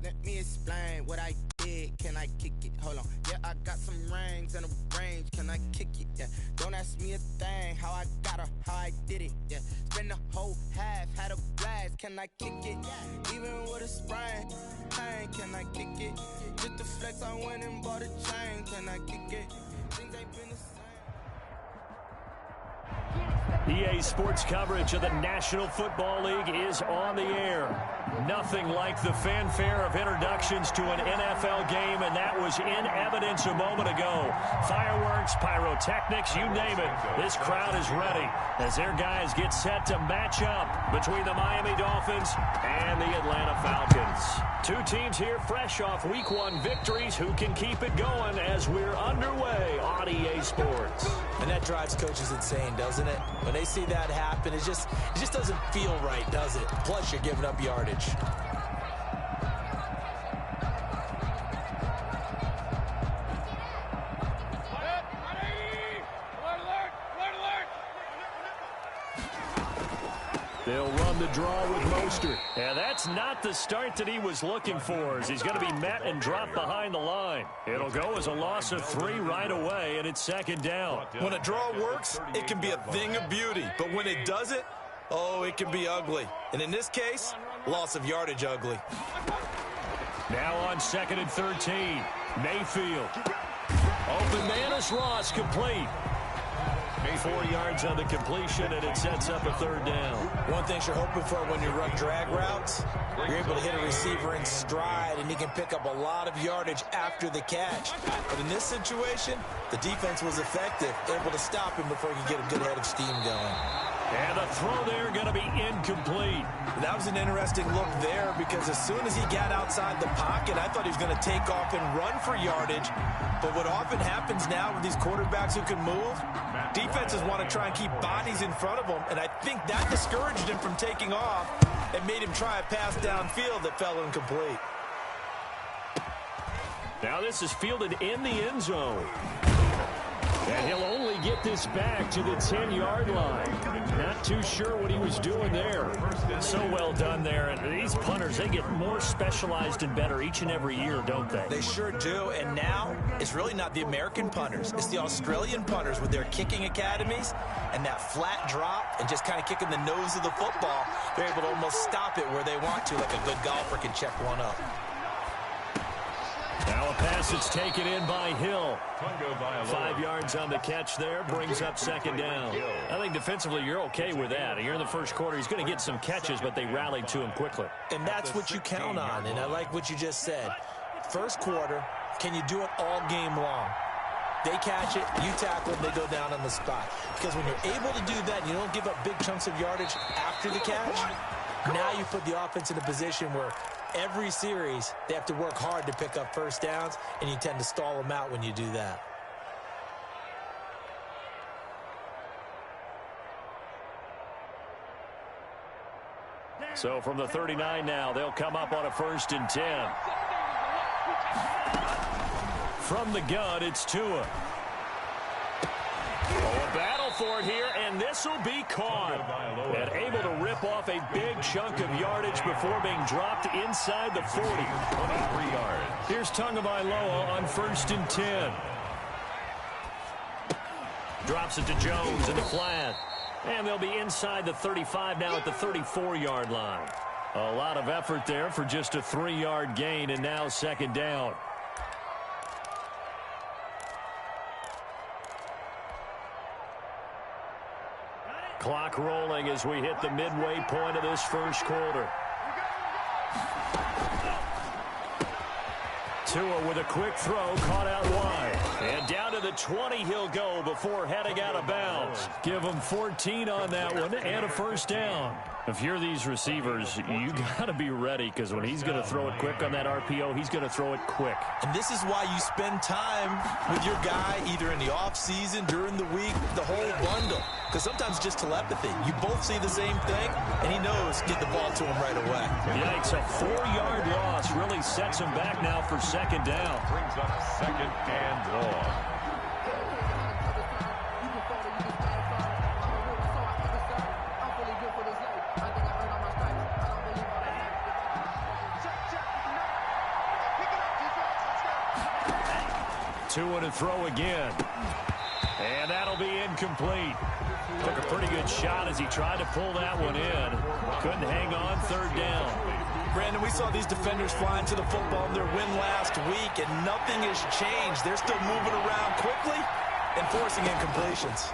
Let me explain what I did. Can I kick it? Hold on. Yeah, I got some rings and a range. Can I kick it? Yeah. Don't ask me a thing. How I got her, how I did it. Yeah. Spend the whole half, had a blast. Can I kick it? Even with a sprain. Pain, can I kick it? Just the flex, I went and bought a chain. Can I kick it? Things ain't been the same. EA Sports coverage of the National Football League is on the air. Nothing like the fanfare of introductions to an NFL game, and that was in evidence a moment ago. Fireworks, pyrotechnics, you name it. This crowd is ready as their guys get set to match up between the Miami Dolphins and the Atlanta Falcons. Two teams here fresh off Week 1 victories. Who can keep it going as we're underway on EA Sports? And that drives coaches insane, doesn't it? When they see that happen, it just doesn't feel right, does it? Plus, you're giving up yardage. They'll run the draw with Mostert. And that's not the start that he was looking for, as he's going to be met and dropped behind the line. It'll go as a loss of 3 right away, and it's second down. When a draw works, it can be a thing of beauty. But when it doesn't, oh, it can be ugly. And in this case, loss of yardage ugly. Now on 2nd and 13. Mayfield. Open man is Ross, complete. 4 yards on the completion, and it sets up a third down. One thing you're hoping for when you run drag routes, you're able to hit a receiver in stride, and he can pick up a lot of yardage after the catch. But in this situation, the defense was effective, able to stop him before he could get a good head of steam going. And the throw there going to be incomplete. That was an interesting look there because as soon as he got outside the pocket, I thought he was going to take off and run for yardage. But what often happens now with these quarterbacks who can move, defenses want to try and keep bodies in front of them, and I think that discouraged him from taking off and made him try a pass downfield that fell incomplete. Now this is fielded in the end zone. And he'll only get this back to the 10-yard line. Not too sure what he was doing there. So well done there. And these punters, they get more specialized and better each and every year, don't they? They sure do. And now it's really not the American punters. It's the Australian punters with their kicking academies and that flat drop and just kind of kicking the nose of the football. They're able to almost stop it where they want to, like a good golfer can check one up. Now a pass that's taken in by Hill. 5 yards on the catch there, brings up second down. I think defensively you're okay with that. You're in the first quarter. He's going to get some catches, but they rallied to him quickly. And that's what you count on, and I like what you just said. First quarter, can you do it all game long? They catch it, you tackle them, they go down on the spot. Because when you're able to do that, you don't give up big chunks of yardage after the catch, now you put the offense in a position where every series, they have to work hard to pick up first downs, and you tend to stall them out when you do that. So from the 39 now, they'll come up on a 1st and 10. From the gun, it's Tua. Oh, a battle for it here, and this will be caught. And able to rip off a big chunk of yardage before being dropped inside the 40. 23 yards. Here's Tagovailoa on 1st and 10. Drops it to Jones in the flat. And they'll be inside the 35 now at the 34-yard line. A lot of effort there for just a 3-yard gain, and now second down. Clock rolling as we hit the midway point of this first quarter. Tua with a quick throw, caught out wide. And down to the 20 he'll go before heading out of bounds. Give him 14 on that one and a first down. If you're these receivers, you got to be ready, because when he's going to throw it quick on that RPO, he's going to throw it quick. And this is why you spend time with your guy either in the offseason, during the week, the whole bundle. Because sometimes just telepathy. You both see the same thing, and he knows get the ball to him right away. Yikes, a 4-yard loss really sets him back now for second down. Brings up second and long. To and throw again. And that'll be incomplete. Took a pretty good shot as he tried to pull that one in. Couldn't hang on. Third down. Brandon, we saw these defenders flying to the football in their win last week, and nothing has changed. They're still moving around quickly and forcing incompletions.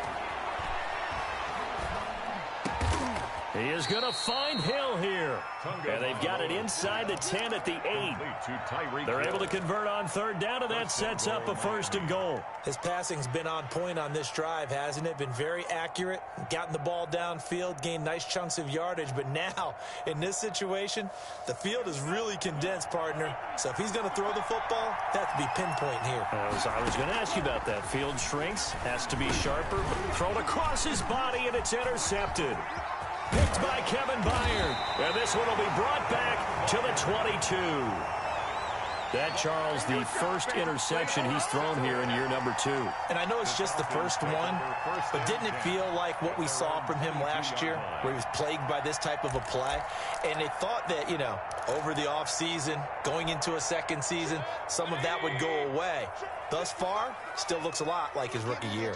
He is going to find Hill here. And they've got it inside the 10 at the 8. They're able to convert on third down, and that sets up a 1st and goal. His passing's been on point on this drive, hasn't it? Been very accurate, gotten the ball downfield, gained nice chunks of yardage. But now, in this situation, the field is really condensed, partner. So if he's going to throw the football, that has to be pinpoint here. I was going to ask you about that. Field shrinks, has to be sharper, but thrown across his body, and it's intercepted. Picked by Kevin Byard. And this one will be brought back to the 22. That, Charles, the first interception he's thrown here in year number 2. And I know it's just the first one, but didn't it feel like what we saw from him last year, where he was plagued by this type of a play? And they thought that, you know, over the offseason, going into a second season, some of that would go away. Thus far, still looks a lot like his rookie year.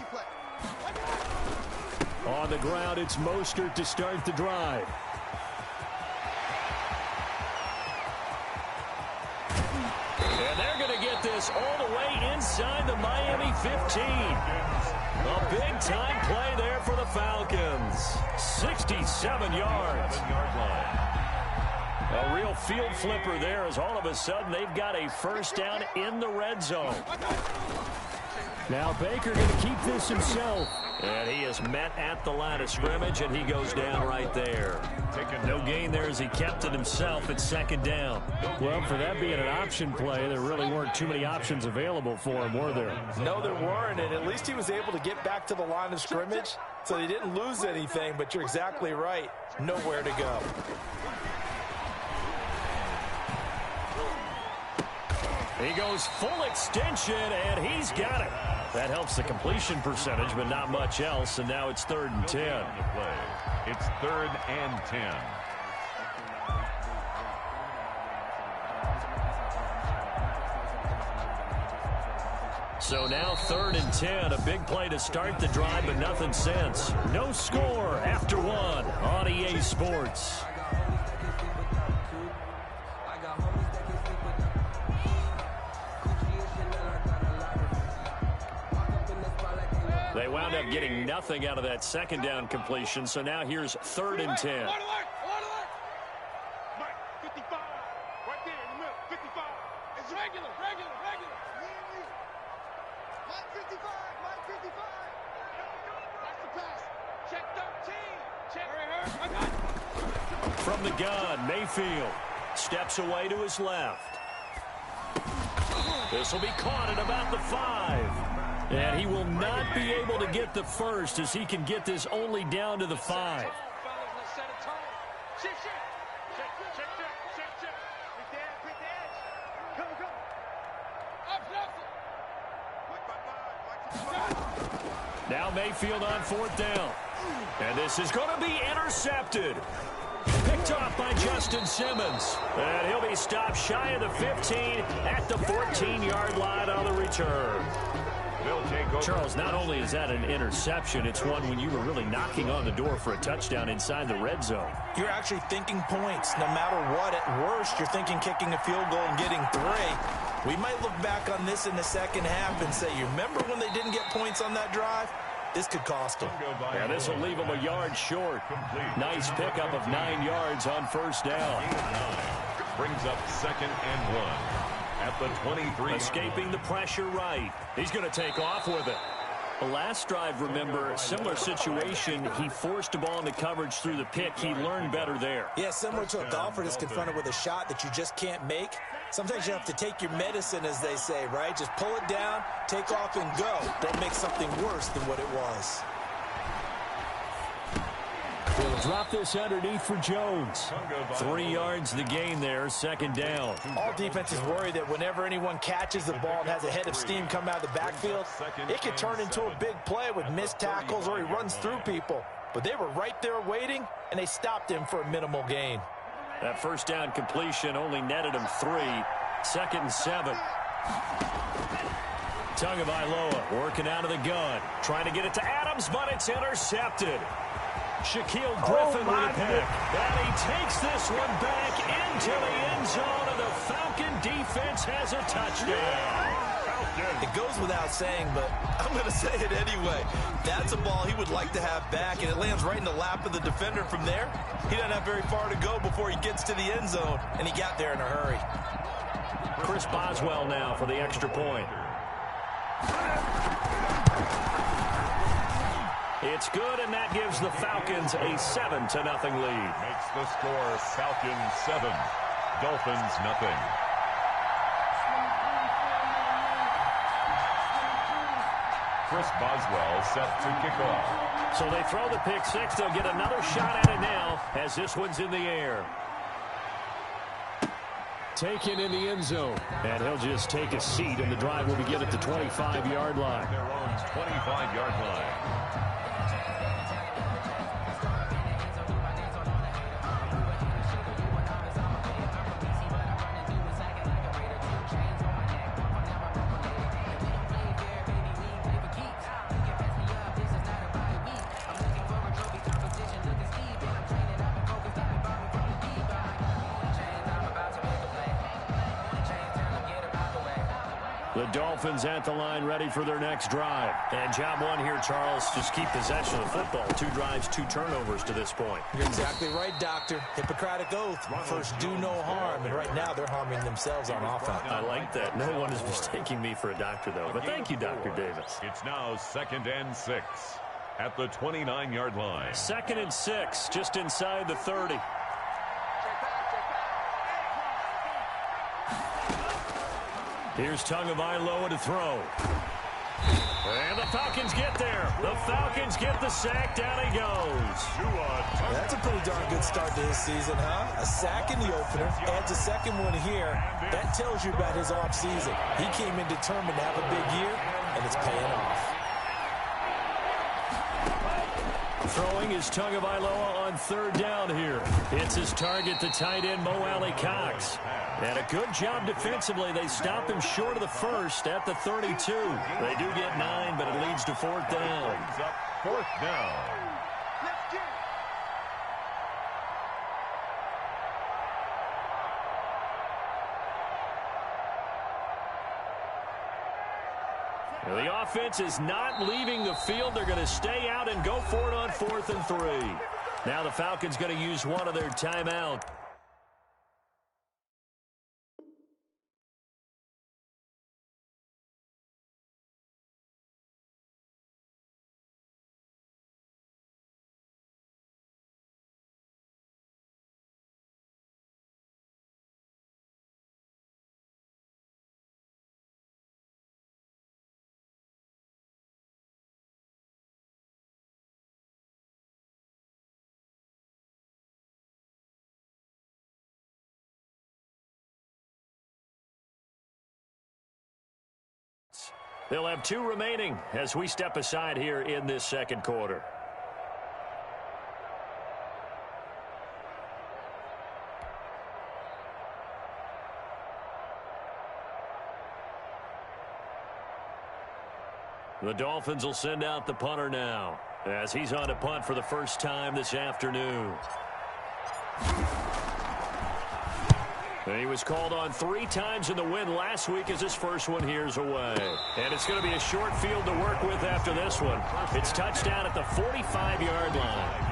On the ground, it's Mostert to start the drive. And they're going to get this all the way inside the Miami 15. A big-time play there for the Falcons. 67 yards. A real field flipper there as all of a sudden they've got a first down in the red zone. Now Baker going to keep this himself. And he is met at the line of scrimmage, and he goes down right there. No gain there as he kept it himself at 2nd down. Well, for that being an option play, there really weren't too many options available for him, were there? No, there weren't, and at least he was able to get back to the line of scrimmage, so he didn't lose anything, but you're exactly right. Nowhere to go. He goes full extension, and he's got it. That helps the completion percentage, but not much else, and now it's 3rd and 10. It's 3rd and 10. So now 3rd and 10, a big play to start the drive, but nothing since. No score after 1 on EA Sports. They wound up getting nothing out of that 2nd down completion, so now here's 3rd and 10. From the gun, Mayfield steps away to his left. This will be caught at about the 5. And he will not be able to get the first as he can get this only down to the 5. Now Mayfield on 4th down. And this is going to be intercepted. Picked off by Justin Simmons. And he'll be stopped shy of the 15 at the 14-yard line on the return. Charles, not only is that an interception, it's one when you were really knocking on the door for a touchdown inside the red zone. You're actually thinking points. No matter what, at worst, you're thinking kicking a field goal and getting 3. We might look back on this in the second half and say, you remember when they didn't get points on that drive? This could cost them. Yeah, this will leave them a yard short. Nice pickup of 9 yards on 1st down. Brings up 2nd and 1. At the 23. Escaping the pressure right. He's going to take off with it. The last drive, remember, similar situation. He forced the ball into coverage through the pick. He learned better there. Yeah, similar to a golfer that's confronted with a shot that you just can't make. Sometimes you have to take your medicine, as they say, right? Just pull it down, take off, and go. Don't make something worse than what it was. They'll drop this underneath for Jones. 3 yards the gain there, 2nd down. All defenses worry that whenever anyone catches the ball and has a head of steam come out of the backfield, it can turn into a big play with missed tackles or he runs through people. But they were right there waiting, and they stopped him for a minimal gain. That 1st down completion only netted him 3. 2nd and 7. Tagovailoa working out of the gun. Trying to get it to Adams, but it's intercepted. Shaquille Griffin with a pick. And he takes this one back into the end zone, and the Falcon defense has a touchdown. It goes without saying, but I'm going to say it anyway. That's a ball he would like to have back, and it lands right in the lap of the defender from there. He doesn't have very far to go before he gets to the end zone, and he got there in a hurry. Chris Boswell now for the extra point. It's good, and that gives the Falcons a 7-0 lead. Makes the score Falcons 7, Dolphins nothing. Chris Boswell set to kick off. So they throw the pick six. They'll get another shot at it now as this one's in the air. Taken in the end zone. And he'll just take a seat, and the drive will begin at the 25-yard line. Their own 25-yard line. The Dolphins at the line, ready for their next drive. And job one here, Charles, just keep possession of the football. 2 drives, 2 turnovers to this point. You're exactly right, Doctor. Hippocratic oath. First, do no harm. And right now, they're harming themselves on offense. I like that. No one is mistaking me for a doctor, though. But thank you, Dr. Davis. It's now 2nd and 6 at the 29-yard line. 2nd and 6, just inside the 30. Here's Tagovailoa to throw. And the Falcons get there. The Falcons get the sack. Down he goes. That's a pretty darn good start to his season, huh? A sack in the opener, adds a second one here. That tells you about his offseason. He came in determined to have a big year, and it's paying off. Throwing is Tagovailoa on 3rd down here. It's his target, the tight end, Mo Alley Cox. And a good job defensively. They stop him short of the first at the 32. They do get 9, but it leads to 4th down. 4th down. The offense is not leaving the field. They're going to stay out and go for it on 4th and 3. Now the Falcons going to use one of their timeouts. They'll have 2 remaining as we step aside here in this 2nd quarter. The Dolphins will send out the punter now as he's on a punt for the first time this afternoon. And he was called on 3 times in the win last week as his first one here's away. And it's going to be a short field to work with after this one. It's touchdown at the 45-yard line.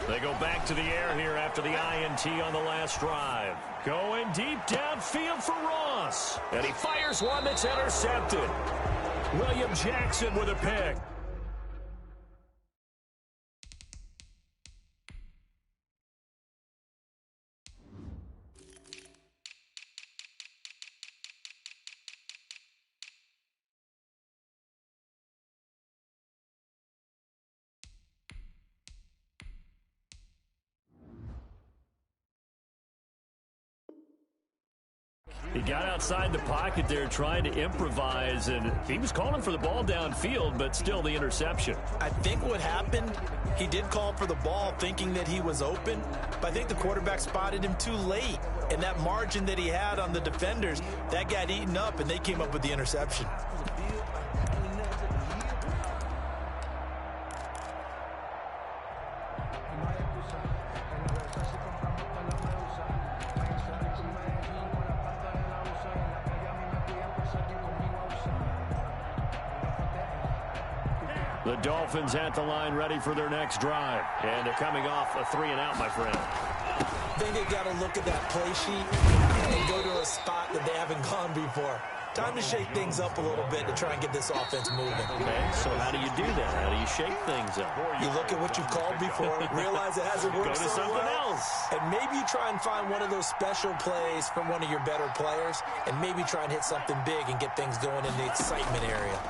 They go back to the air here after the INT on the last drive. Going deep downfield for Ross. And he fires one that's intercepted. William Jackson with a pick. He got outside the pocket there trying to improvise, and he was calling for the ball downfield, but still the interception. I think what happened, he did call for the ball thinking that he was open, but I think the quarterback spotted him too late. And that margin that he had on the defenders, that got eaten up, and they came up with the interception. The Dolphins at the line ready for their next drive. And they're coming off a 3-and-out, my friend. I think they've got to look at that play sheet and go to a spot that they haven't gone before. Time to shake things up a little bit to try and get this offense moving. Okay, so how do you do that? How do you shake things up? You look at what you've called before, realize it hasn't worked Go to something else. and maybe you try and find one of those special plays from one of your better players, and maybe try and hit something big and get things going in the excitement area.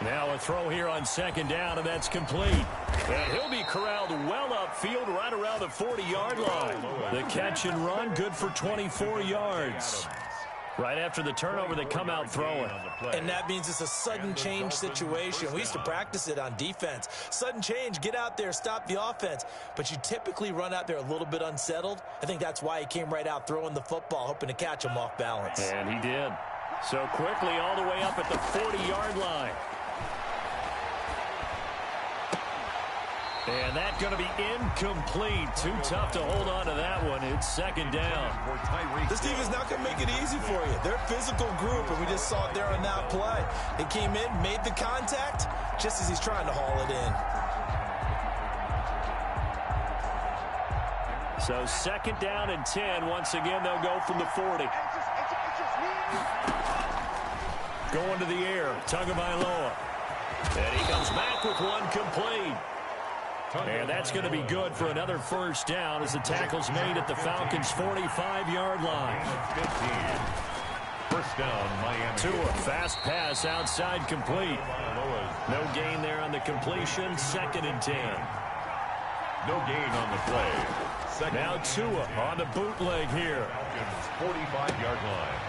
Now a throw here on second down, and that's complete. And he'll be corralled well upfield right around the 40-yard line. The catch and run, good for 24 yards. Right after the turnover, they come out throwing. And that means it's a sudden change situation. We used to practice it on defense. Sudden change, get out there, stop the offense. But you typically run out there a little bit unsettled. I think that's why he came right out throwing the football, hoping to catch him off balance. And he did. So quickly all the way up at the 40-yard line. And that's going to be incomplete. Too tough to hold on to that one. It's second down. This team is not going to make it easy for you. They're a physical group, and we just saw it there on that play. They came in, made the contact, just as he's trying to haul it in. So second down and 10. Once again, they'll go from the 40. Going to the air, Tagovailoa. And he comes back with one complete. And that's going to be good for another first down as the tackle's made at the Falcons' 45-yard line. 15. First down, Miami. Tua, fast pass outside complete. No gain there on the completion. Second and 10. No gain on the play. Second. Now Tua on the bootleg here. Falcons' 45-yard line.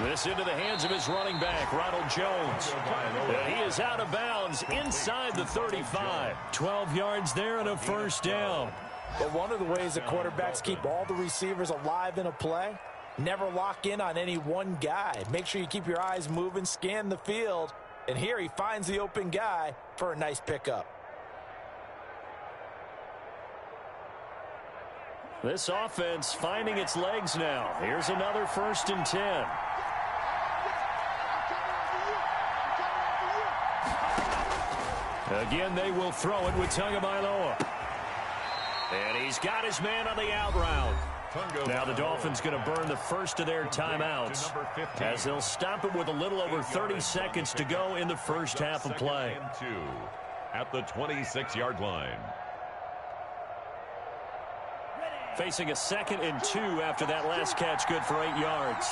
This into the hands of his running back, Ronald Jones. And he is out of bounds inside the 35. 12 yards there and a first down. But one of the ways that quarterbacks keep all the receivers alive in a play, never lock in on any one guy. Make sure you keep your eyes moving, scan the field. And here he finds the open guy for a nice pickup. This offense finding its legs now. Here's another first and 10. Again, they will throw it with Tagovailoa. And he's got his man on the out route. Now the Dolphins going to burn the first of their timeouts as they'll stop it with a little over 30 seconds to go in the first half of play. At the 26-yard line. Facing a second and 2 after that last catch, good for 8 yards.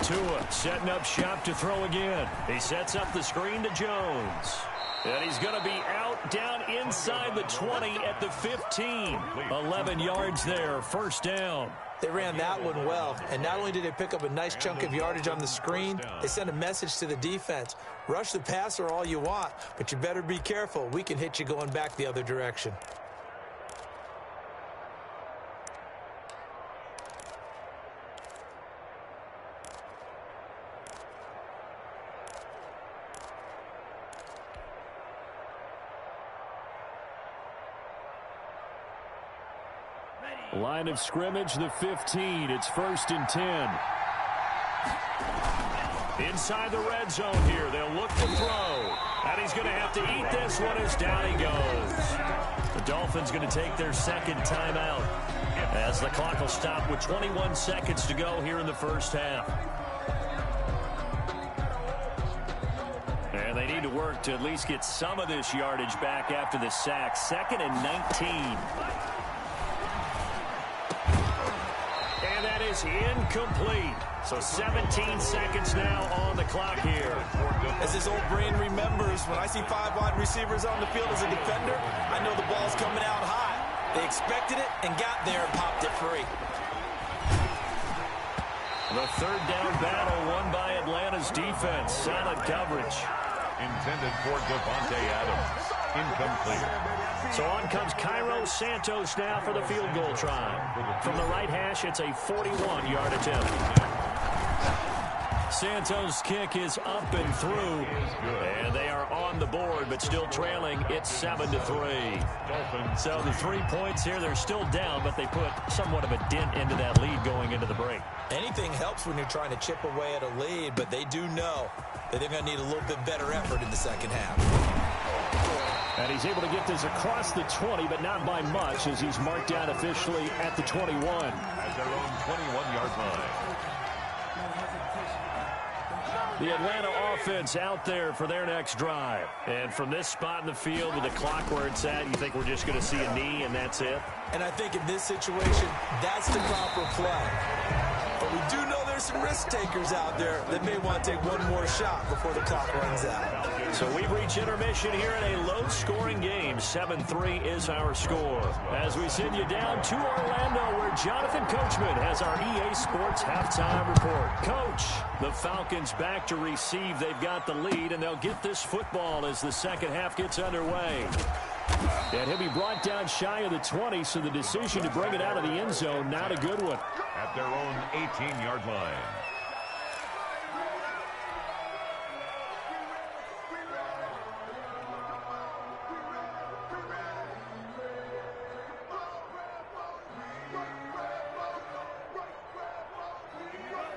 Tua setting up shop to throw again. He sets up the screen to Jones. And he's going to be out down inside the 20 at the 15. 11 yards there, first down. They ran that one well, and not only did they pick up a nice chunk of yardage on the screen, they sent a message to the defense. Rush the passer all you want, but you better be careful. We can hit you going back the other direction. Line of scrimmage, the 15. It's first and 10. Inside the red zone here. They'll look to throw. And he's going to have to eat this one as down he goes. The Dolphins going to take their second timeout as the clock will stop with 21 seconds to go here in the first half. And they need to work to at least get some of this yardage back after the sack. Second and 19. And that is incomplete. So 17 seconds now on the clock here. As his old brain remembers, when I see 5 wide receivers on the field as a defender, I know the ball's coming out high. They expected it and got there and popped it free. The third down battle won by Atlanta's defense. Solid coverage. Intended for Devontae Adams. Incomplete. So on comes Cairo Santos now for the field goal try. From the right hash, it's a 41-yard attempt. Santos' kick is up and through, and they are on the board, but still trailing. It's 7-3. So the 3 points here, they're still down, but they put somewhat of a dent into that lead going into the break. Anything helps when you're trying to chip away at a lead, but they do know that they're going to need a little bit better effort in the second half. And he's able to get this across the 20, but not by much, as he's marked down officially at the 21. At their own 21-yard line. The Atlanta offense out there for their next drive. And from this spot in the field with the clock where it's at, you think we're just going to see a knee and that's it? And I think in this situation, that's the proper play. But we do know there's some risk takers out there that may want to take one more shot before the clock runs out. So we've reached intermission here in a low-scoring game. 7-3 is our score. As we send you down to Orlando, where Jonathan Coachman has our EA Sports halftime report. Coach, the Falcons back to receive. They've got the lead, and they'll get this football as the second half gets underway. And he'll be brought down shy of the 20, so the decision to bring it out of the end zone, not a good one. At their own 18-yard line.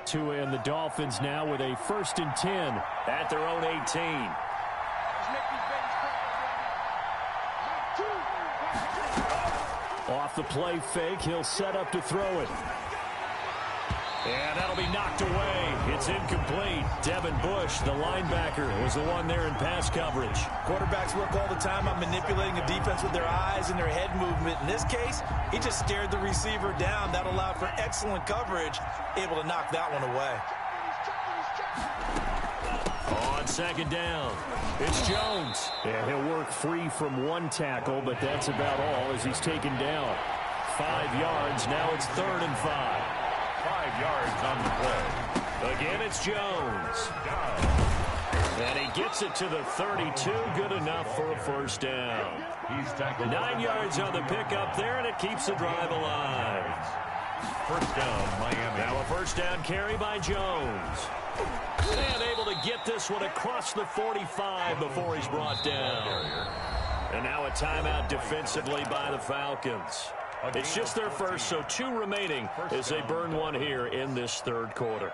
To end the Dolphins now with a 1st and 10 at their own 18. Off the play fake, he'll set up to throw it. And that'll be knocked away. It's incomplete. Devin Bush, the linebacker, was the one there in pass coverage. Quarterbacks work all the time on manipulating a defense with their eyes and their head movement. In this case, he just stared the receiver down. That allowed for excellent coverage, able to knock that one away. On second down, it's Jones. And he'll work free from one tackle, but that's about all as he's taken down. 5 yards, now it's 3rd and 5. 5 yards on the play. Again, it's Jones. And he gets it to the 32. Good enough for a 1st down. He's tackled 9 yards on the pickup there, and it keeps the drive alive. 1st down, Miami. Now a 1st down carry by Jones. And able to get this one across the 45 before he's brought down. And now a timeout defensively by the Falcons. It's just their first, so 2 remaining as they burn one here in this 3rd quarter.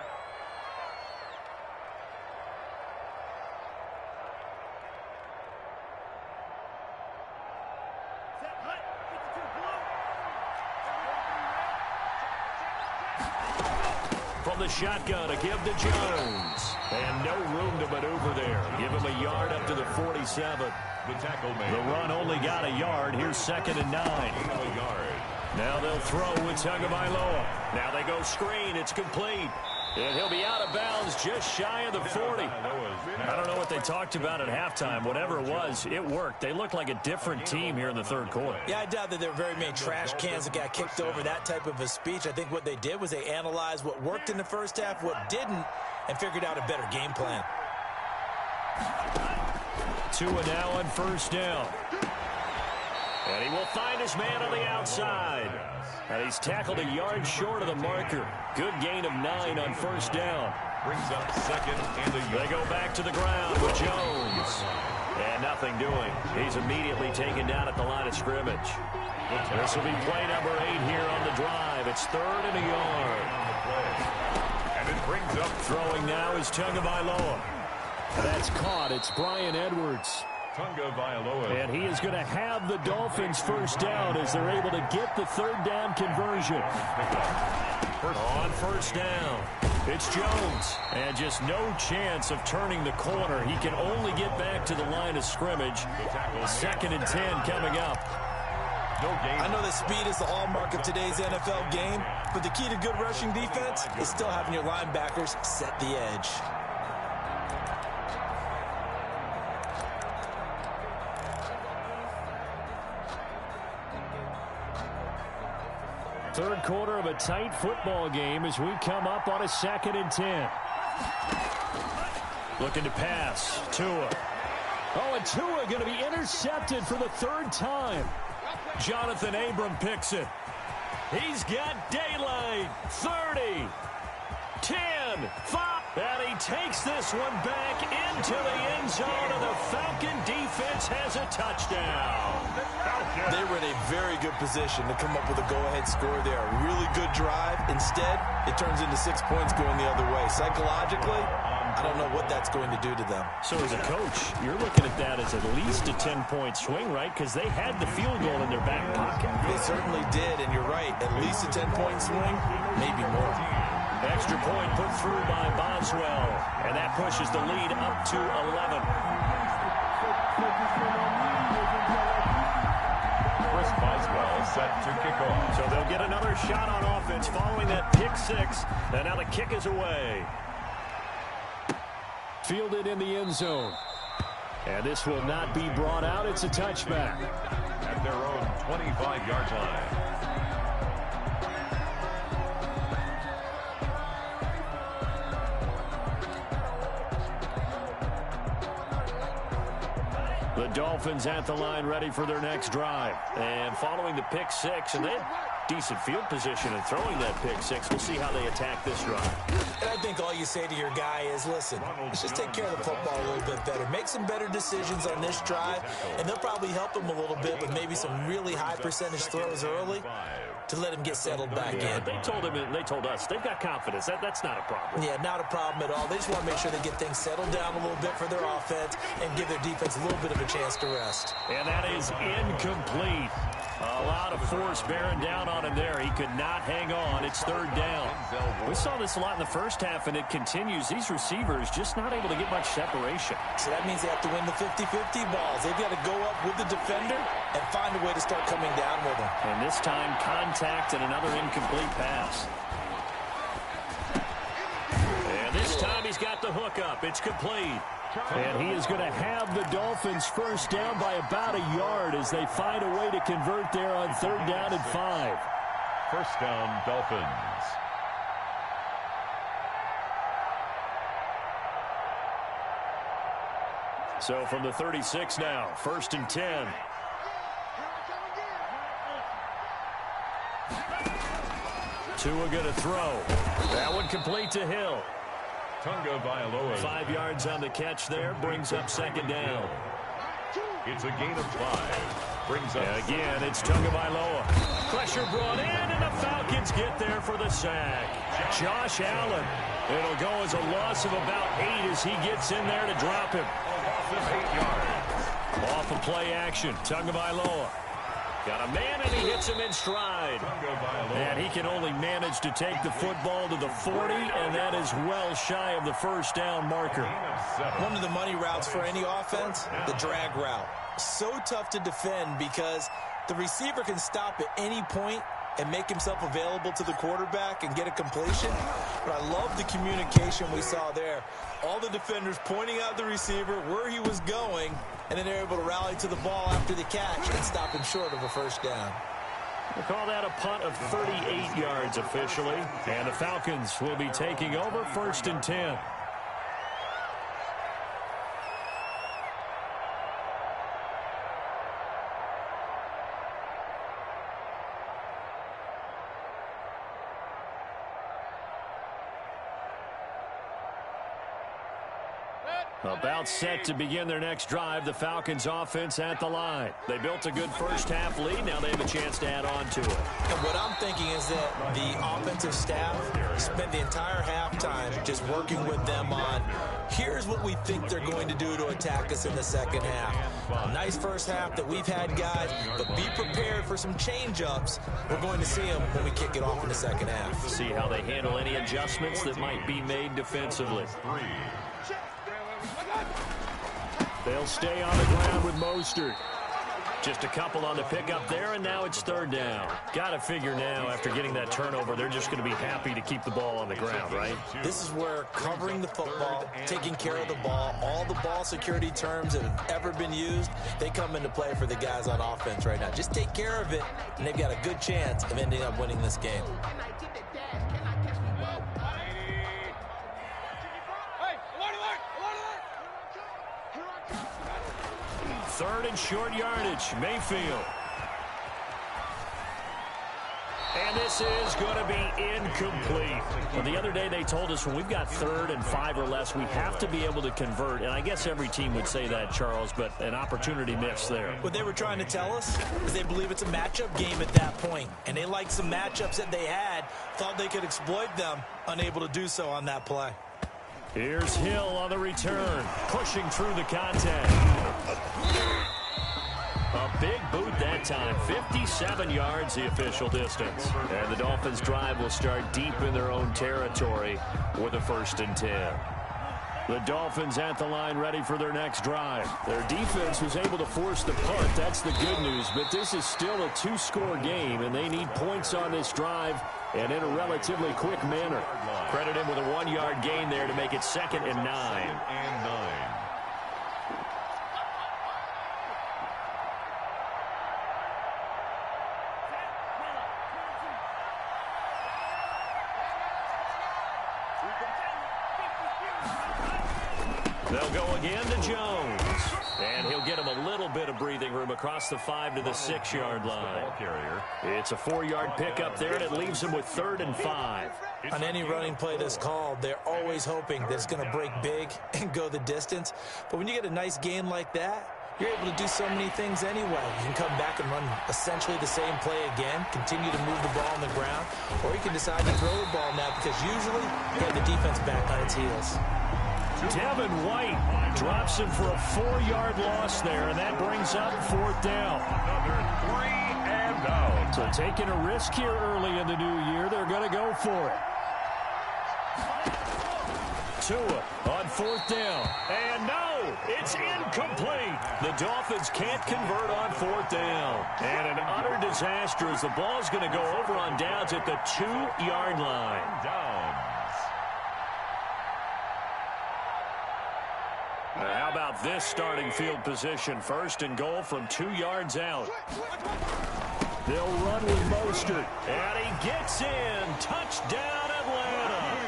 From the shotgun, a give to Jones. And no room to maneuver there. Give him a yard up to the 47. The tackle made. The run only got a yard. Here's 2nd and 9. A yard. Now they'll throw with Tagovailoa. Now they go screen. It's complete. And he'll be out of bounds just shy of the 40. I don't know what they talked about at halftime. Whatever it was, it worked. They look like a different team here in the 3rd quarter. Yeah, I doubt that there were very many trash cans that got kicked over, that type of a speech. I think what they did was they analyzed what worked in the first half, what didn't, and figured out a better game plan. 2 and now on 1st down. And he will find his man on the outside. And he's tackled a yard short of the marker. Good gain of 9 on 1st down. Brings up 2nd and a yard. They go back to the ground with Jones. And nothing doing. He's immediately taken down at the line of scrimmage. This will be play number 8 here on the drive. It's 3rd and a yard. And it brings up throwing now is Tagovailoa. That's caught. It's Bryan Edwards. Tagovailoa. And he is going to have the Dolphins 1st down as they're able to get the 3rd down conversion. On 1st down, it's Jones. And just no chance of turning the corner. He can only get back to the line of scrimmage. 2nd and 10 coming up. I know that speed is the hallmark of today's NFL game, but the key to good rushing defense is still having your linebackers set the edge. Third quarter of a tight football game as we come up on a 2nd and 10. Looking to pass. Tua. Oh, and Tua going to be intercepted for the 3rd time. Jonathan Abram picks it. He's got daylight. 30. 10. 5. And he takes this one back into the end zone, and the Falcon defense has a touchdown. They were in a very good position to come up with a go-ahead score there. A really good drive. Instead, it turns into 6 points going the other way. Psychologically, I don't know what that's going to do to them. So as a coach, you're looking at that as at least a 10-point swing, right? Because they had the field goal in their back pocket. They certainly did, and you're right. At least a 10-point swing, maybe more. Extra point put through by Boswell, and that pushes the lead up to 11. Chris Boswell set to kick off. So they'll get another shot on offense following that pick 6, and now the kick is away. Fielded in the end zone. And this will not be brought out. It's a touchback. At their own 25-yard line. The Dolphins at the line ready for their next drive. And following the pick 6, and they had decent field position in throwing that pick 6. We'll see how they attack this drive. And I think all you say to your guy is, listen, let's just take care of the football a little bit better. Make some better decisions on this drive, and they'll probably help him a little bit with maybe some really high percentage throws early to let him get settled back in. They told him, and they told us, they've got confidence. That's not a problem. Yeah, not a problem at all. They just want to make sure they get things settled down a little bit for their offense and give their defense a little bit of a chance to rest. And that is incomplete. A lot of force bearing down on him there. He could not hang on. It's 3rd down. We saw this a lot in the first half, and it continues. These receivers just not able to get much separation. So that means they have to win the 50-50 balls. They've got to go up with the defender and find a way to start coming down with him. And this time, contact and another incomplete pass. And this time, he's got the hook up. It's complete. And he is going to have the Dolphins first down by about a yard as they find a way to convert there on 3rd down and 5. First down, Dolphins. So from the 36 now, 1st and 10. Tua going to throw. That one complete to Hill. 5 yards on the catch there, brings up 2nd down. It's a gain of 5. Brings up. And again, it's Tagovailoa. Pressure brought in, and the Falcons get there for the sack. Josh Allen. It'll go as a loss of about 8 as he gets in there to drop him. Loss of 8 yards. Off of play action, Tagovailoa. Got a man, and he hits him in stride. And he can only manage to take the football to the 40, and that is well shy of the 1st down marker. One of the money routes for any offense, the drag route. So tough to defend because the receiver can stop at any point and make himself available to the quarterback and get a completion. But I love the communication we saw there. All the defenders pointing out the receiver, where he was going, and then they're able to rally to the ball after the catch and stop him short of a 1st down. We'll call that a punt of 38 yards officially. And the Falcons will be taking over 1st and 10. About set to begin their next drive, the Falcons offense at the line. They built a good first half lead. Now they have a chance to add on to it. And what I'm thinking is that the offensive staff spent the entire halftime just working with them on, here's what we think they're going to do to attack us in the second half. A nice first half that we've had, guys, but be prepared for some change-ups. We're going to see them when we kick it off in the second half. See how they handle any adjustments that might be made defensively. They'll stay on the ground with Mostert. Just a couple on the pickup there, and now it's third down. Got to figure now, after getting that turnover, they're just going to be happy to keep the ball on the ground, right? This is where covering the football, taking care of the ball, all the ball security terms that have ever been used, they come into play for the guys on offense right now. Just take care of it, and they've got a good chance of ending up winning this game. Third and short yardage, Mayfield. And this is going to be incomplete. Well, the other day they told us when we've got 3rd and 5 or less, we have to be able to convert. And I guess every team would say that, Charles, but an opportunity missed there. What they were trying to tell us is they believe it's a matchup game at that point. And they liked some matchups that they had, thought they could exploit them, unable to do so on that play. Here's Hill on the return, pushing through the contact. A big boot that time, 57 yards the official distance. And the Dolphins' drive will start deep in their own territory with a 1st and 10. The Dolphins at the line ready for their next drive. Their defense was able to force the punt. That's the good news, but this is still a 2-score game, and they need points on this drive and in a relatively quick manner. Credit him with a 1-yard gain there to make it 2nd and 9. They'll go again to Jones. And he'll get him a little bit of breathing room across the 5 to the 6-yard line. It's a 4-yard pickup there, and it leaves him with 3rd and 5. On any running play that's called, they're always hoping that it's going to break big and go the distance. But when you get a nice gain like that, you're able to do so many things anyway. You can come back and run essentially the same play again, continue to move the ball on the ground, or you can decide to throw the ball now because usually you have the defense back on its heels. Devin White drops him for a 4-yard loss there, and that brings up 4th down. Another 3 and out. So taking a risk here early in the new year, they're going to go for it. Tua on 4th down, and no, it's incomplete. The Dolphins can't convert on 4th down, and an utter disaster as the ball's going to go over on downs at the 2-yard line. How about this starting field position? 1st and goal from 2 yards out. They'll run with Mostert, and he gets in. Touchdown, Atlanta.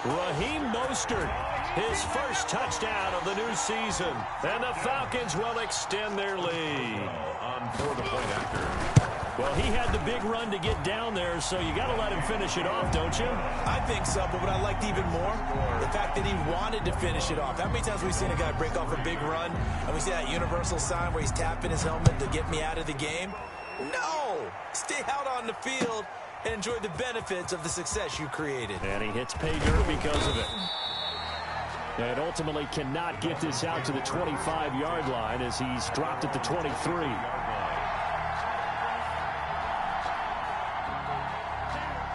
Raheem Mostert, his first touchdown of the new season. And the Falcons will extend their lead. On for the point after. Well, he had the big run to get down there, so you got to let him finish it off, don't you? I think so, but what I liked even more, the fact that he wanted to finish it off. How many times have we seen a guy break off a big run, and we see that universal sign where he's tapping his helmet to get me out of the game? No! Stay out on the field and enjoy the benefits of the success you created. And he hits pay dirt because of it. And ultimately cannot get this out to the 25-yard line as he's dropped at the 23.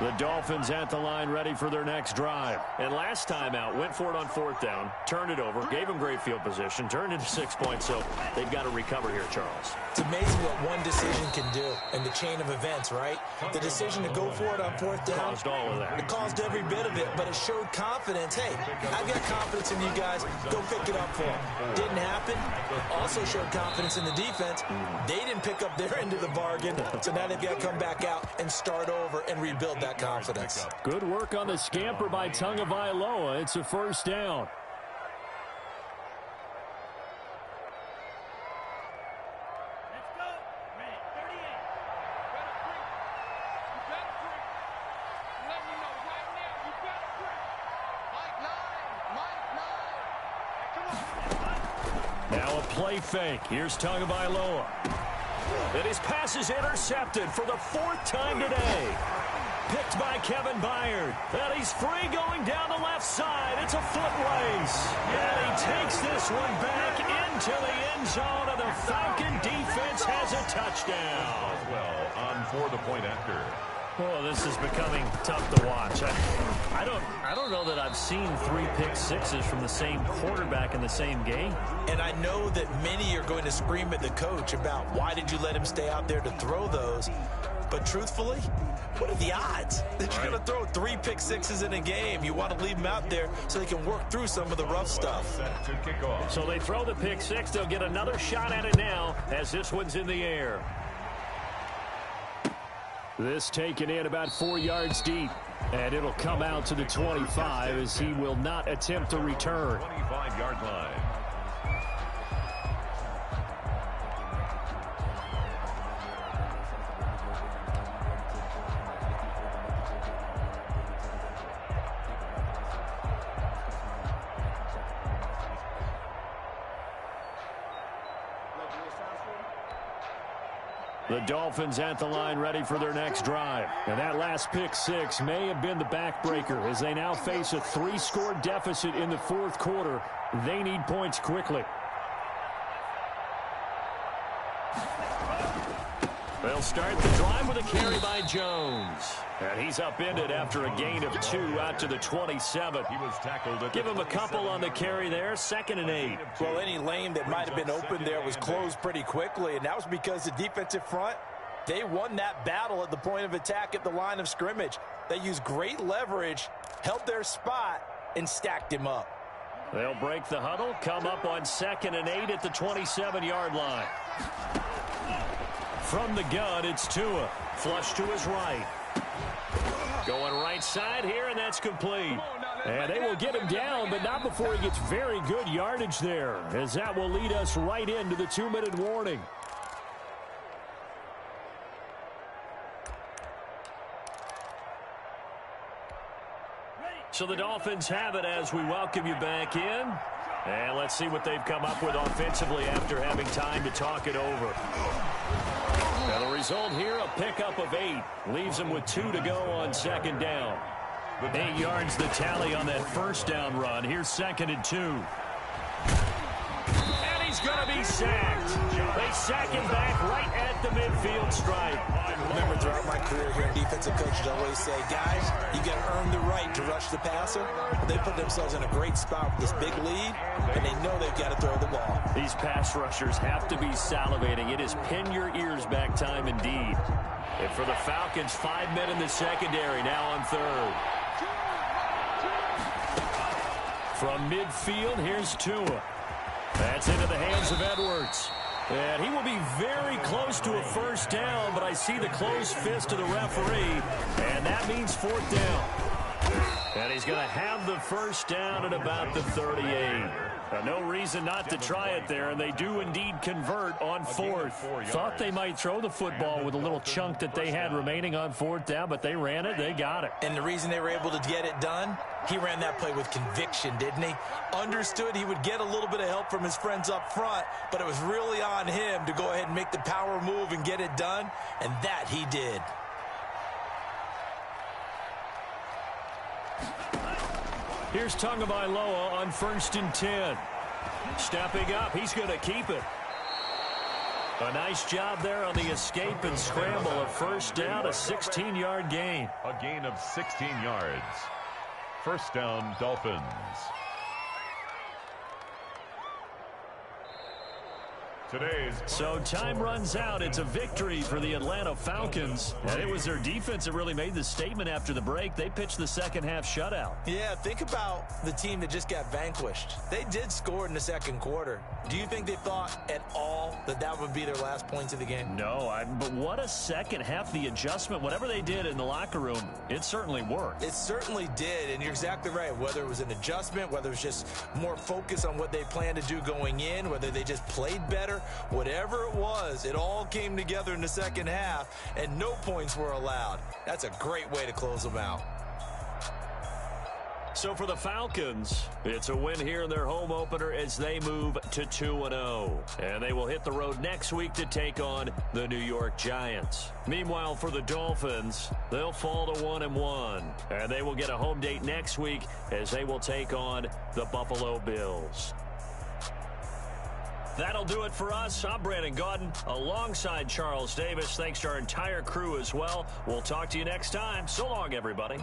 The Dolphins at the line ready for their next drive. And last time out, went for it on 4th down, turned it over, gave them great field position, turned into 6 points, so they've got to recover here, Charles. It's amazing what one decision can do in the chain of events, right? The decision to go for it on 4th down. Caused all of that. It caused every bit of it, but it showed confidence. Hey, I've got confidence in you guys. Go pick it up for them. Didn't happen. Also showed confidence in the defense. They didn't pick up their end of the bargain, so now they've got to come back out and start over and rebuild that confidence. Good work on the scamper by Tagovailoa. It's a 1st down. Now a play fake. Here's Tagovailoa. And his pass is intercepted for the 4th time today. Picked by Kevin Byard. And he's free going down the left side. It's a foot race. And he takes this one back into the end zone, and the Falcon defense has a touchdown. Well, on for the point after. Oh, this is becoming tough to watch. I don't know that I've seen 3 pick sixes from the same quarterback in the same game. And I know that many are going to scream at the coach about why did you let him stay out there to throw those. But truthfully, what are the odds that you're going to throw 3 pick sixes in a game? You want to leave them out there so they can work through some of the rough stuff. So they throw the pick six. They'll get another shot at it now as this one's in the air. This taken in about 4 yards deep. And it'll come out to the 25 as he will not attempt to return. 25-yard line. The Dolphins at the line ready for their next drive. And that last pick six may have been the backbreaker as they now face a 3-score deficit in the fourth quarter. They need points quickly. They'll start the drive with a carry by Jones. And he's upended after a gain of 2 out to the 27. He was tackled at Give him a couple on the carry there, 2nd and 8. Well, any lane that might have been open there was closed pretty quickly, and that was because the defensive front, they won that battle at the point of attack at the line of scrimmage. They used great leverage, held their spot, and stacked him up. They'll break the huddle, come up on 2nd and 8 at the 27-yard line. From the gun, it's Tua. Flush to his right. Going right side here, and that's complete. And they will get him down, but not before he gets very good yardage there, as that will lead us right into the 2-minute warning. So the Dolphins have it as we welcome you back in. And let's see what they've come up with offensively after having time to talk it over. Now the result here, a pickup of 8. Leaves them with 2 to go on 2nd down. 8 yards the tally on that first down run. Here's 2nd and 2. And he's going to be sacked. They sack him back right at the midfield stripe. Remember, throughout my career here, defensive coaches always say, guys, you got to earn the right to rush the passer. They put themselves in a great spot with this big lead, and they know they've got to throw the ball. These pass rushers have to be salivating. It is pin your ears back time indeed. And for the Falcons, 5 men in the secondary, now on 3rd. From midfield, here's Tua. That's into the hands of Edwards. And he will be very close to a first down, but I see the closed fist of the referee, and that means 4th down. And he's going to have the first down at about the 38. No reason not to try it there, and they do indeed convert on 4th. Thought they might throw the football with a little chunk that they had remaining on 4th down, but they ran it, they got it. And the reason they were able to get it done, he ran that play with conviction, didn't he? Understood he would get a little bit of help from his friends up front, but it was really on him to go ahead and make the power move and get it done, and that he did. Here's Tagovailoa on 1st and 10. Stepping up, he's going to keep it. A nice job there on the escape and scramble. A first down, a 16-yard gain. A gain of 16 yards. First down, Dolphins. So time runs out. It's a victory for the Atlanta Falcons. And it was their defense that really made the statement after the break. They pitched the second half shutout. Yeah, think about the team that just got vanquished. They did score in the second quarter. Do you think they thought at all that that would be their last points of the game? No, but what a second half. The adjustment, whatever they did in the locker room, it certainly worked. It certainly did, and you're exactly right. Whether it was an adjustment, whether it was just more focus on what they planned to do going in, whether they just played better, whatever it was, it all came together in the second half, and no points were allowed. That's a great way to close them out. So for the Falcons, it's a win here in their home opener as they move to 2-0. And they will hit the road next week to take on the New York Giants. Meanwhile, for the Dolphins, they'll fall to 1-1. And they will get a home date next week as they will take on the Buffalo Bills. That'll do it for us. I'm Brandon Gaudin alongside Charles Davis. Thanks to our entire crew as well. We'll talk to you next time. So long, everybody.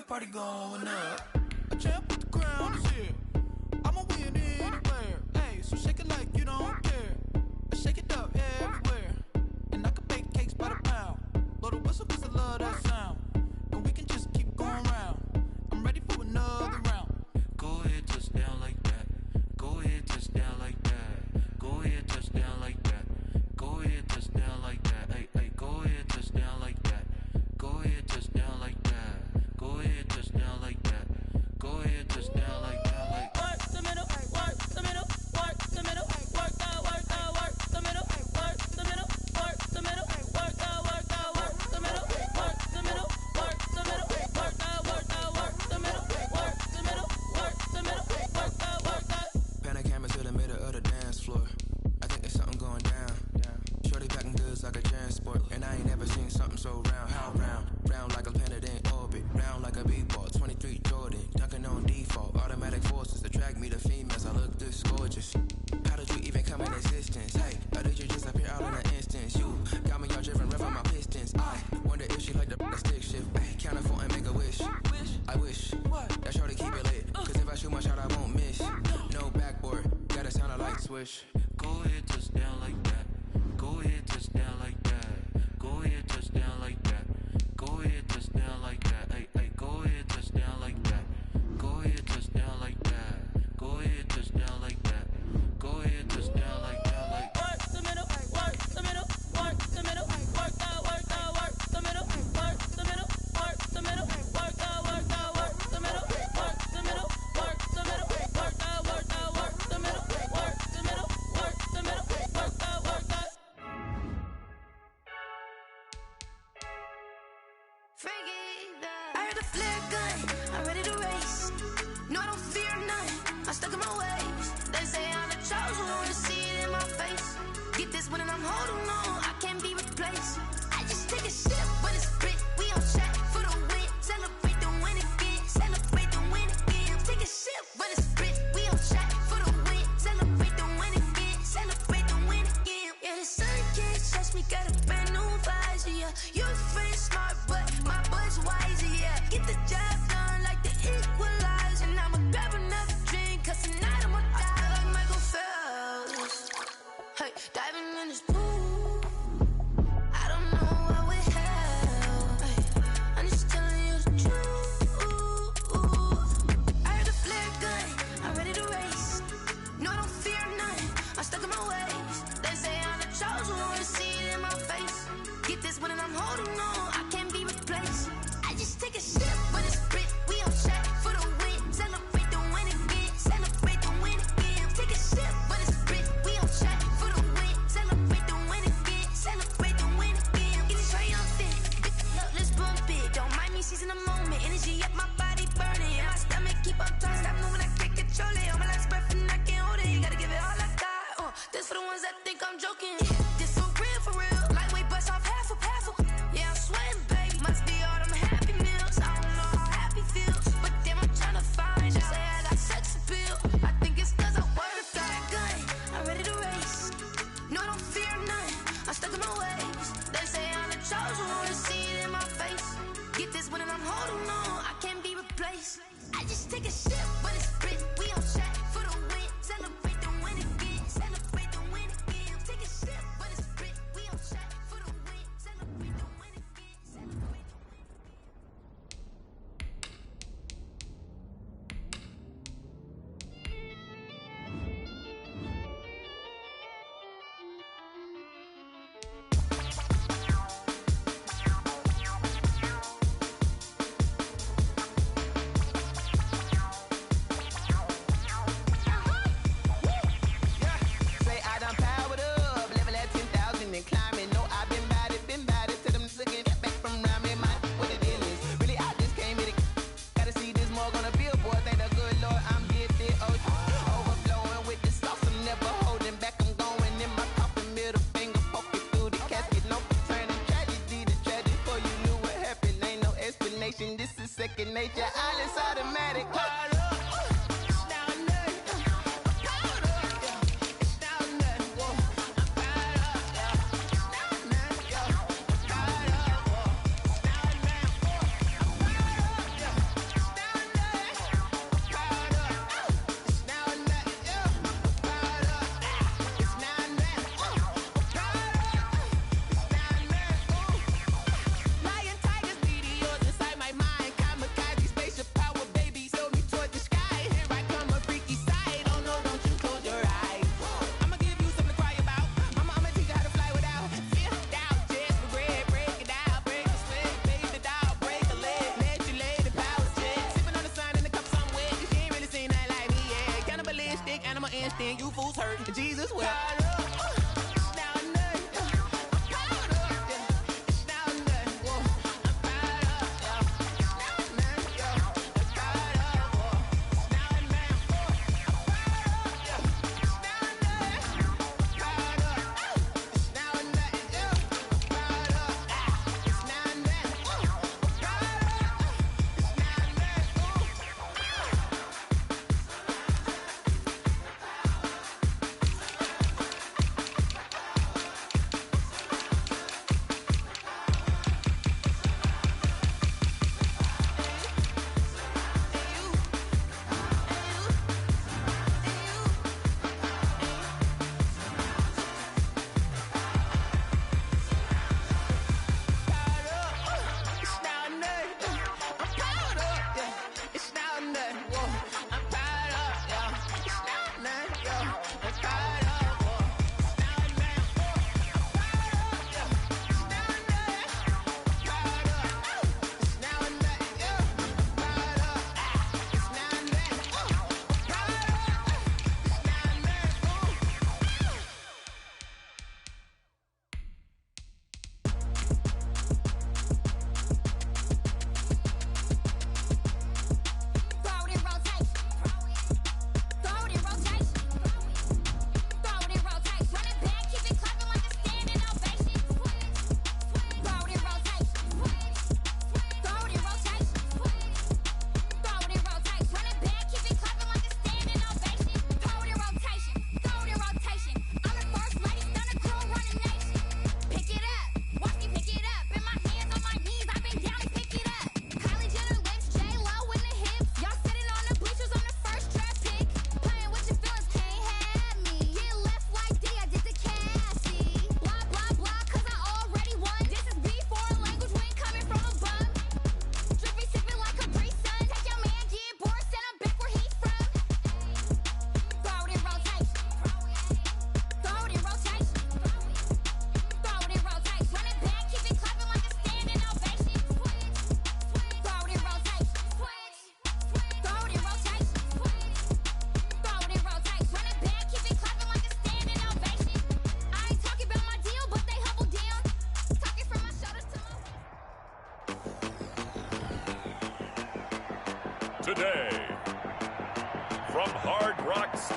Party going up. A champ with the crown is here. I'ma win anywhere. Hey, so shake it like you don't care. I shake it up everywhere. And I can bake cakes by the pound. Blow the whistle cause I love that sound. And we can just keep going round. I'm ready for another round. Go ahead, touch down like that. Go ahead, touch down like that. Go ahead, touch down like that. Go ahead, touch down like that. Hey, hey, go ahead, touch down like that. Go ahead, touch down like that. Go ahead, touch down like that. Go ahead, touch down like that. Like work the middle, work the middle, work the middle, work that, work the middle, work the middle, work the middle, work that, work the middle, work the middle, work the middle, work that, work the middle, work the middle, work the middle, work that. Pan a camera to the middle of the dance floor. I think there's something going down. Shorty packing goods like a transport, and I ain't never seen something so round. How round? Round like a planet in orbit, round like a b-ball. 23 Jordan, dunking on default. Automatic forces attract me to females. I look this gorgeous. How did you even come in existence? Hey, how did you just appear out in an instance? You got me all driven, revving my pistons. I wonder if she like the stick shift. Ay, count a four and make a wish. I wish that shorty keep it lit. Cause if I shoot my shot, I won't miss. No backboard, gotta sound a light switch. Go ahead, touch down like that. Go ahead, touch down like that. Go ahead, touch down like that. Go ahead, touch down like that. Hey, hey, go ahead, touch down like that. Go ahead, touch down like that. Go ahead, touch down like that. Go ahead, touch down like that. Like work the middle, stuck in my ways. They say I'm the chosen one, to see it in my face. Get this one and I'm holding on, I can't be replaced. I just take a sip when it's split. We on track for the win. Celebrate the win again. Celebrate the win again. Take a sip when it's split. We on track for the win. Celebrate the win again. Celebrate the win again. Yeah, the sun can't touch me. Got a brand new visor. Yeah, your friend's smart, but my boy's wiser. Yeah, get the job done like the equalizer. And I'ma grab another drink, 'cause tonight I'ma die like Michael Phelps. Hey, diving in this pool. I don't know what we have. Hey, I'm just telling you the truth. I heard the flare gun, I'm ready to race. No, I don't fear none, I'm stuck in my ways. They say I'm the chosen one, to see it in my face. Get this one and I'm holding on, I can't be replaced. I just take a sip when it's split. We on track for the win. Celebrate the win again. Celebrate the win again. Take a sip when it's split. We on track for the win. Celebrate the win again. Celebrate the win again. Get it triumphant. Look, let's bump it. Don't mind me seizing the moment. Energy up my body burning. And my stomach keep on turning. Stop moving, I can't control it. On my last breath and I can't hold it. You gotta give it all I got. This for the ones that think I'm joking. This for real, for real. Lightweight bust off half a. Yeah, I'm sweating, baby. Must be all them happy meals. I don't know how happy feels, but damn, I'm trying to find out. Say I got sex appeal. I think it's 'cause I work out. Gun, I'm ready to race. No, I don't fear none, I'm stuck in my ways. They say I'm the chosen one, to see it in my face. Get this one and I'm holding on, I can't be replaced. I just take a sip when it's split. We on track for the win. Celebrate the win again. Celebrate the win again. Take a sip when it's split. We on track for the win. Celebrate the win again. Celebrate the win. Say I done powered up, level at 10,000 and climbing. No, I've been bad it to them looking back from around me. My what the deal is, really I just came here to gotta see this more on a billboard. Thank the good Lord I'm gifted. Overflowing with the sauce, I'm never holding back. I'm going in my coffin, middle finger poking through the casket. No turning tragedy to tragic. For you knew what happened, ain't no explanation. This is second nature, all is automatic. Lion, tigers, meteors inside my mind. Kamikaze, spaceship power, baby, sail me toward the sky. Here I come, a freaky side. Oh no, don't you close your eyes. I'ma give you something to cry about. I'ma teach you how to fly without fear, doubt. Just regret, break it out, break the sweat, bathe the dog, break a leg, let you lay the power check. Sipping on the sun in the cup somewhere, 'cause she ain't really seen that like me, yeah. Cannibalistic, animal instinct, you fools hurt. Jesus wept.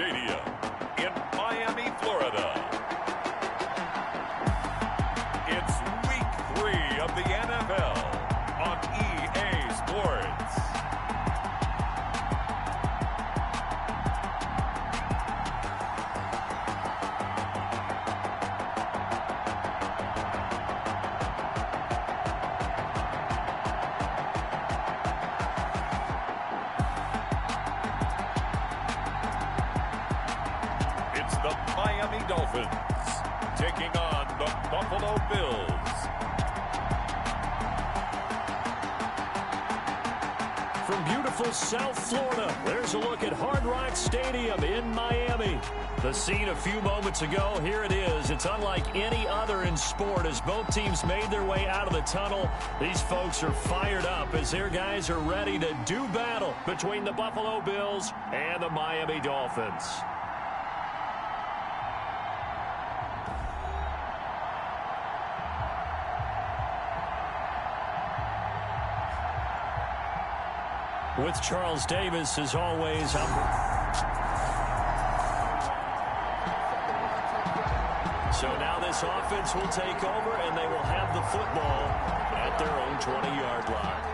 Stadium in Miami, Florida. It's week 3 of the NFL on EA Sports. It's the Miami Dolphins taking on the Buffalo Bills. From beautiful South Florida, there's a look at Hard Rock Stadium in Miami. The scene a few moments ago, here it is. It's unlike any other in sport as both teams made their way out of the tunnel. These folks are fired up as their guys are ready to do battle between the Buffalo Bills and the Miami Dolphins. With Charles Davis, as always, so now this offense will take over, and they will have the football at their own 20-yard line.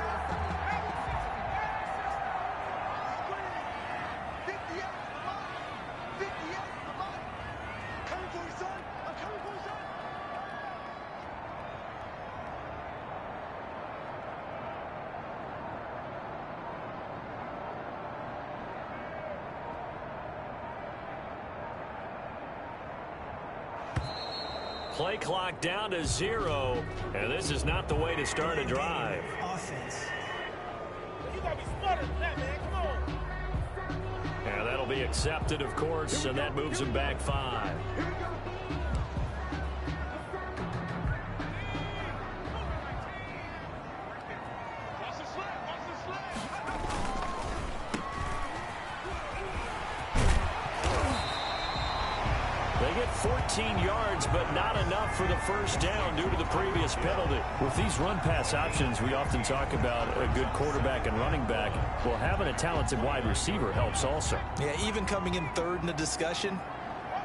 Play clock down to 0, and this is not the way to start a drive. Offense. You gotta be smarter than that, man. Come on. And that'll be accepted, of course, and that moves him back 5. They get 14 yards, but not enough for the first down due to the previous penalty. With these run-pass options, we often talk about a good quarterback and running back. Well, having a talented wide receiver helps also. Yeah, even coming in third in the discussion,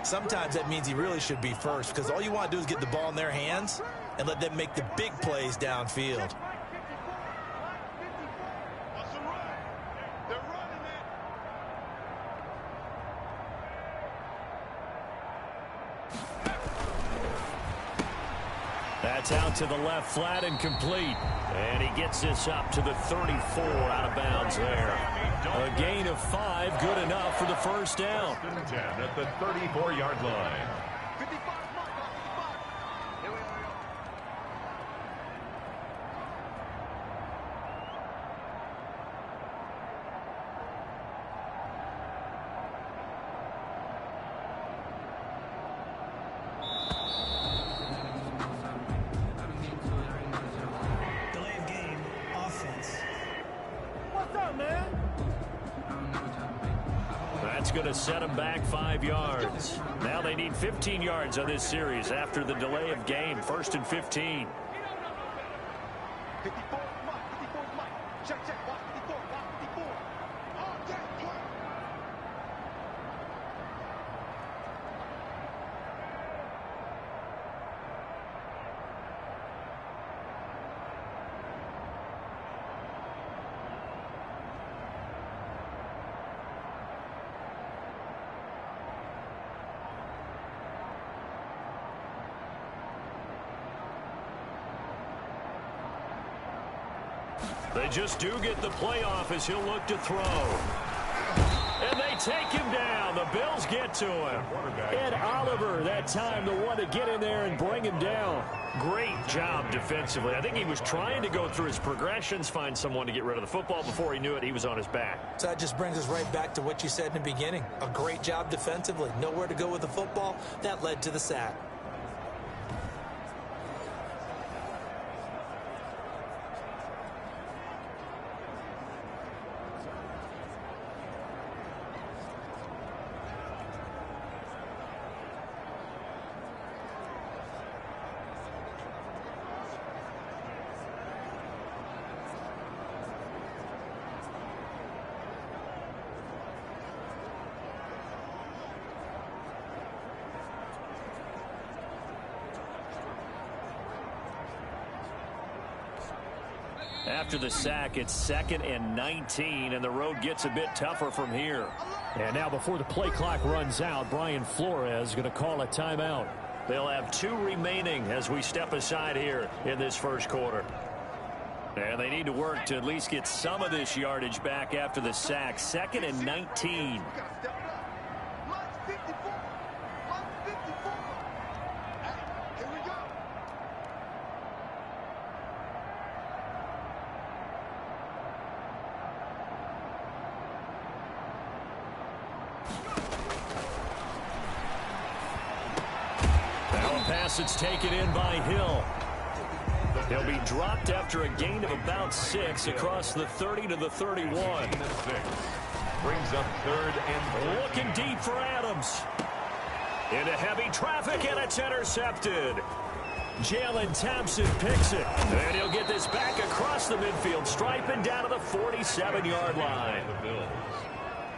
sometimes that means he really should be first because all you want to do is get the ball in their hands and let them make the big plays downfield. That's out to the left, flat and complete. And he gets this up to the 34, out of bounds there. A gain of 5, good enough for the first down. 10 at the 34-yard line. That's going to set them back 5 yards. Now they need 15 yards on this series after the delay of game. 1st and 15. They just do get the playoff as he'll look to throw. And they take him down. The Bills get to him. Ed Oliver, that time, the one to get in there and bring him down. Great job defensively. I think he was trying to go through his progressions, find someone to get rid of the football. Before he knew it, he was on his back. So that just brings us right back to what you said in the beginning. A great job defensively. Nowhere to go with the football. That led to the sack. After the sack, it's 2nd and 19, and the road gets a bit tougher from here. And now before the play clock runs out, Brian Flores is going to call a timeout. They'll have 2 remaining as we step aside here in this first quarter. And they need to work to at least get some of this yardage back after the sack. 2nd and 19. It's taken in by Hill. He'll be dropped after a gain of about 6 across the 30 to the 31. Brings up 3rd and looking deep for Adams. Into heavy traffic, and it's intercepted. Jalen Thompson picks it. And he'll get this back across the midfield stripe and down to the 47-yard line.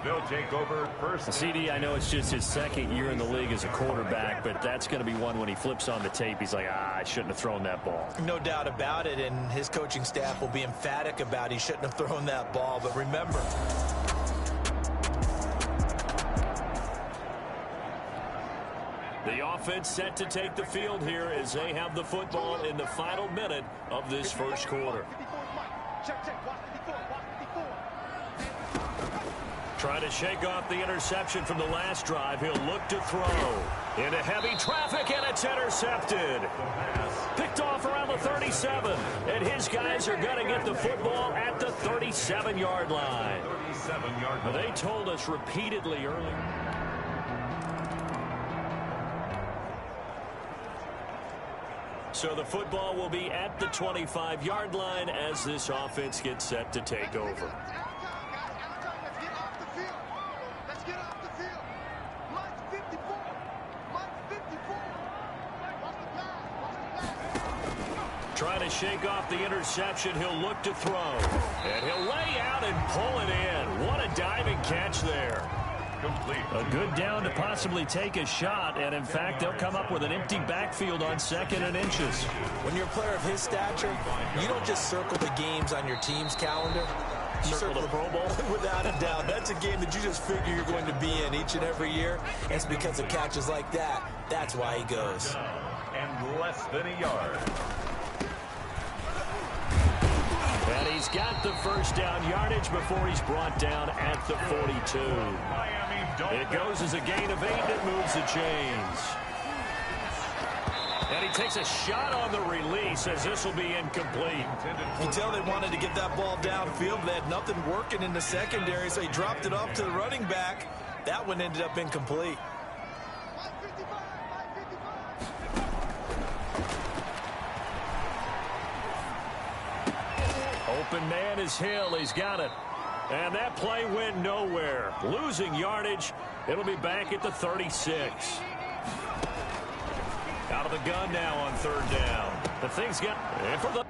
They'll take over first. CD, I know it's just his 2nd year in the league as a quarterback, but that's going to be one when he flips on the tape. He's like, I shouldn't have thrown that ball. No doubt about it, and his coaching staff will be emphatic about he shouldn't have thrown that ball. But remember, the offense set to take the field here as they have the football in the final minute of this first quarter. Trying to shake off the interception from the last drive. He'll look to throw. Into heavy traffic, and it's intercepted. Picked off around the 37. And his guys are going to get the football at the 37-yard line. They told us repeatedly earlier. So the football will be at the 25-yard line as this offense gets set to take over. Trying to shake off the interception. He'll look to throw. And he'll lay out and pull it in. What a diving catch there. Complete. A good down to possibly take a shot. And, in fact, they'll come up with an empty backfield on 2nd and inches. When you're a player of his stature, you don't just circle the games on your team's calendar. You Circle the Pro Bowl? Without a doubt. That's a game that you just figure you're going to be in each and every year. And it's because of catches like that. That's why he goes. And less than a yard. And he's got the first down yardage before he's brought down at the 42. It goes as a gain of 8 that moves the chains. And he takes a shot on the release as this will be incomplete. You can tell they wanted to get that ball downfield, but they had nothing working in the secondary, so he dropped it off to the running back. That one ended up incomplete. Open man is Hill. He's got it. And that play went nowhere. Losing yardage. It'll be back at the 36. Out of the gun now on 3rd down. The thing's got... And for the...